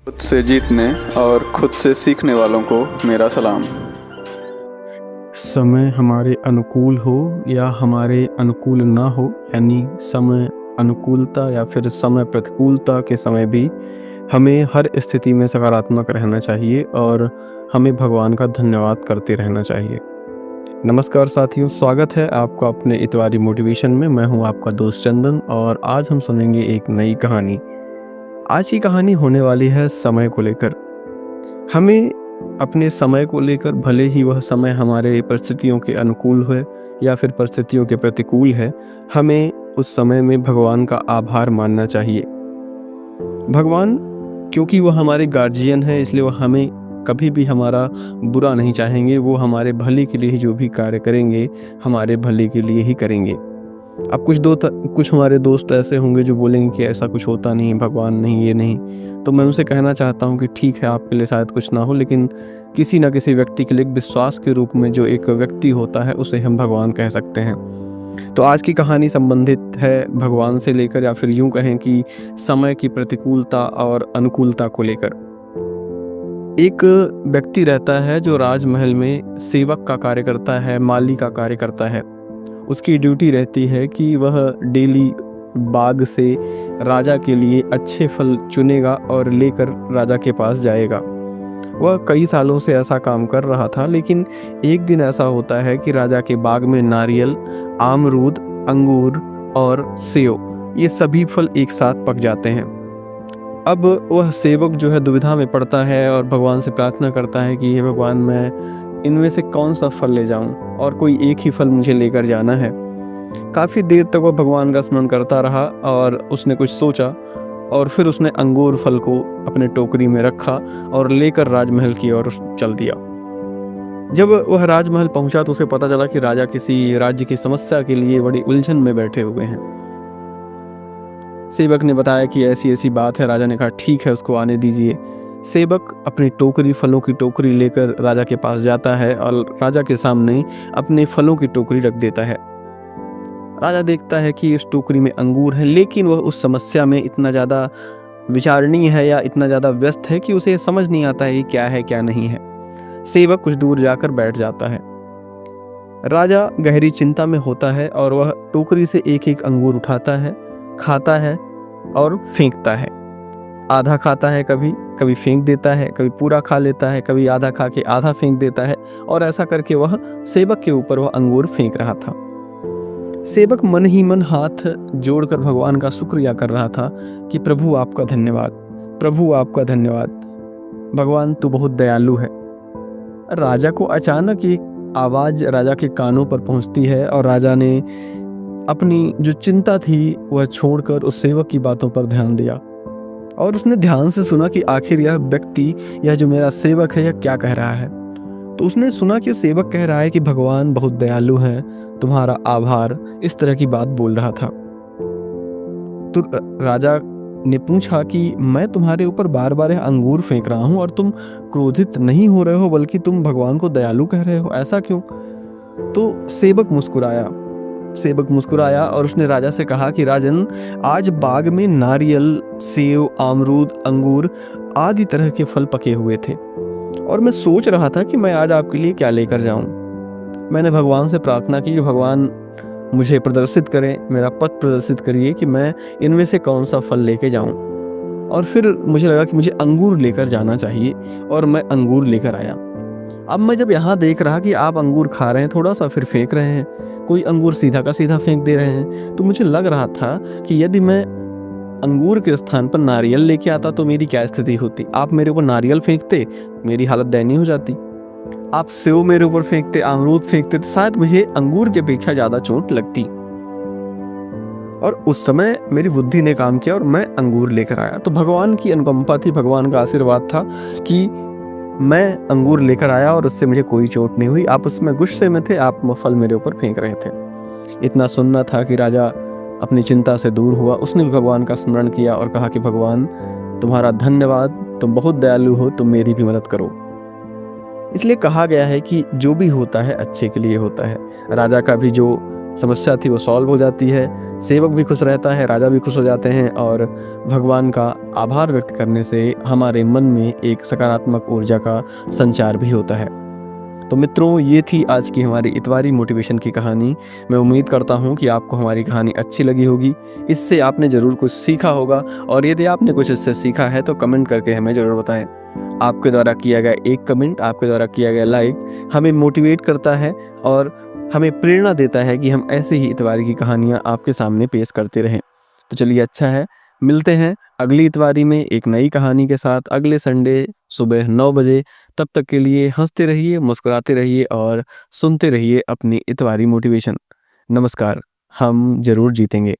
खुद से जीतने और खुद से सीखने वालों को मेरा सलाम। समय हमारे अनुकूल हो या हमारे अनुकूल ना हो, यानी समय अनुकूलता या फिर समय प्रतिकूलता के समय भी हमें हर स्थिति में सकारात्मक रहना चाहिए और हमें भगवान का धन्यवाद करते रहना चाहिए। नमस्कार साथियों, स्वागत है आपका अपने इतवारी मोटिवेशन में। मैं हूं आपका दोस्त चंदन और आज हम सुनेंगे एक नई कहानी। आज की कहानी होने वाली है समय को लेकर। हमें अपने समय को लेकर, भले ही वह समय हमारे परिस्थितियों के अनुकूल है या फिर परिस्थितियों के प्रतिकूल है, हमें उस समय में भगवान का आभार मानना चाहिए। भगवान, क्योंकि वह हमारे गार्जियन है, इसलिए वह हमें कभी भी हमारा बुरा नहीं चाहेंगे। वो हमारे भले के लिए ही जो भी कार्य करेंगे, हमारे भले के लिए ही करेंगे। अब कुछ हमारे दोस्त ऐसे होंगे जो बोलेंगे कि ऐसा कुछ होता नहीं, भगवान नहीं, ये नहीं। तो मैं उनसे कहना चाहता हूँ कि ठीक है, आपके लिए शायद कुछ ना हो, लेकिन किसी न किसी व्यक्ति के लिए विश्वास के रूप में जो एक व्यक्ति होता है, उसे हम भगवान कह सकते हैं। तो आज की कहानी संबंधित है भगवान से लेकर, या फिर यूं कहें कि समय की प्रतिकूलता और अनुकूलता को लेकर। एक व्यक्ति रहता है जो राजमहल में सेवक का कार्य करता है, माली का कार्य करता है। उसकी ड्यूटी रहती है कि वह डेली बाग से राजा के लिए अच्छे फल चुनेगा और लेकर राजा के पास जाएगा। वह कई सालों से ऐसा काम कर रहा था, लेकिन एक दिन ऐसा होता है कि राजा के बाग में नारियल, अमरूद, अंगूर और सेब, ये सभी फल एक साथ पक जाते हैं। अब वह सेवक जो है दुविधा में पड़ता है और भगवान से प्रार्थना करता है कि हे भगवान, मैं इनमें से कौन सा फल ले जाऊं और कोई एक ही फल मुझे लेकर जाना है। काफ़ी देर तक वह भगवान का स्मरण करता रहा और उसने कुछ सोचा और फिर उसने अंगूर फल को अपने टोकरी में रखा और लेकर राजमहल की ओर चल दिया। जब वह राजमहल पहुंचा तो उसे पता चला कि राजा किसी राज्य की समस्या के लिए बड़ी उलझन में बैठे हुए हैं। सेवक ने बताया कि ऐसी ऐसी बात है। राजा ने कहा ठीक है, उसको आने दीजिए। सेवक अपनी टोकरी, फलों की टोकरी लेकर राजा के पास जाता है और राजा के सामने अपने फलों की टोकरी रख देता है। राजा देखता है कि इस टोकरी में अंगूर है, लेकिन वह उस समस्या में इतना ज़्यादा विचारणीय है या इतना ज़्यादा व्यस्त है कि उसे समझ नहीं आता है क्या है क्या नहीं है। सेवक कुछ दूर जाकर बैठ जाता है। राजा गहरी चिंता में होता है और वह टोकरी से एक एक अंगूर उठाता है, खाता है और फेंकता है। आधा खाता है, कभी कभी फेंक देता है, कभी पूरा खा लेता है, कभी आधा खा के आधा फेंक देता है, और ऐसा करके वह सेवक के ऊपर वह अंगूर फेंक रहा था। सेवक मन ही मन हाथ जोड़कर भगवान का शुक्रिया कर रहा था कि प्रभु आपका धन्यवाद, प्रभु आपका धन्यवाद, भगवान तू बहुत दयालु है। राजा को अचानक एक आवाज राजा के कानों पर पहुंचती है और राजा ने अपनी जो चिंता थी वह छोड़कर उस सेवक की बातों पर ध्यान दिया और उसने ध्यान से सुना कि आखिर यह व्यक्ति, यह जो मेरा सेवक है, यह क्या कह रहा है। तो उसने सुना कि सेवक कह रहा है कि भगवान बहुत दयालु है, तुम्हारा आभार, इस तरह की बात बोल रहा था। तो राजा ने पूछा कि मैं तुम्हारे ऊपर बार बार अंगूर फेंक रहा हूं और तुम क्रोधित नहीं हो रहे हो, बल्कि तुम भगवान को दयालु कह रहे हो, ऐसा क्यों? तो सेवक मुस्कुराया और उसने राजा से कहा कि राजन, आज बाग में नारियल, सेब, अमरूद, अंगूर आदि तरह के फल पके हुए थे और मैं सोच रहा था कि मैं आज आपके लिए क्या लेकर जाऊं। मैंने भगवान से प्रार्थना की कि भगवान मुझे प्रदर्शित करें, मेरा पथ प्रदर्शित करिए कि मैं इनमें से कौन सा फल लेके जाऊं। और फिर मुझे लगा कि मुझे अंगूर लेकर जाना चाहिए और मैं अंगूर लेकर आया। अब मैं जब यहाँ देख रहा कि आप अंगूर खा रहे हैं, थोड़ा सा फिर फेंक रहे हैं, कोई अंगूर सीधा का सीधा फेंक दे रहे हैं, तो मुझे लग रहा था कि यदि मैं अंगूर के स्थान पर नारियल लेके आता तो मेरी क्या स्थिति होती। आप मेरे ऊपर नारियल फेंकते, मेरी हालत दयनीय हो जाती। आप सेब मेरे ऊपर फेंकते, अमरूद फेंकते, तो शायद मुझे अंगूर की अपेक्षा ज्यादा चोट लगती। और उस समय मेरी बुद्धि ने काम किया और मैं अंगूर लेकर आया। तो भगवान की अनुकंपा थी, भगवान का आशीर्वाद था कि मैं अंगूर लेकर आया और उससे मुझे कोई चोट नहीं हुई। आप उसमें गुस्से में थे, आप फल मेरे ऊपर फेंक रहे थे। इतना सुनना था कि राजा अपनी चिंता से दूर हुआ। उसने भी भगवान का स्मरण किया और कहा कि भगवान तुम्हारा धन्यवाद, तुम बहुत दयालु हो, तुम मेरी भी मदद करो। इसलिए कहा गया है कि जो भी होता है अच्छे के लिए होता है। राजा का भी जो समस्या थी वो सॉल्व हो जाती है, सेवक भी खुश रहता है, राजा भी खुश हो जाते हैं और भगवान का आभार व्यक्त करने से हमारे मन में एक सकारात्मक ऊर्जा का संचार भी होता है। तो मित्रों, ये थी आज की हमारी इतवारी मोटिवेशन की कहानी। मैं उम्मीद करता हूँ कि आपको हमारी कहानी अच्छी लगी होगी, इससे आपने ज़रूर कुछ सीखा होगा और यदि आपने कुछ इससे सीखा है तो कमेंट करके हमें ज़रूर बताएं। आपके द्वारा किया गया एक कमेंट, आपके द्वारा किया गया लाइक हमें मोटिवेट करता है और हमें प्रेरणा देता है कि हम ऐसे ही इतवारी की कहानियाँ आपके सामने पेश करते रहें। तो चलिए, अच्छा है, मिलते हैं अगली इतवारी में एक नई कहानी के साथ अगले संडे सुबह 9 बजे। तब तक के लिए हंसते रहिए, मुस्कुराते रहिए और सुनते रहिए अपनी इतवारी मोटिवेशन। नमस्कार, हम ज़रूर जीतेंगे।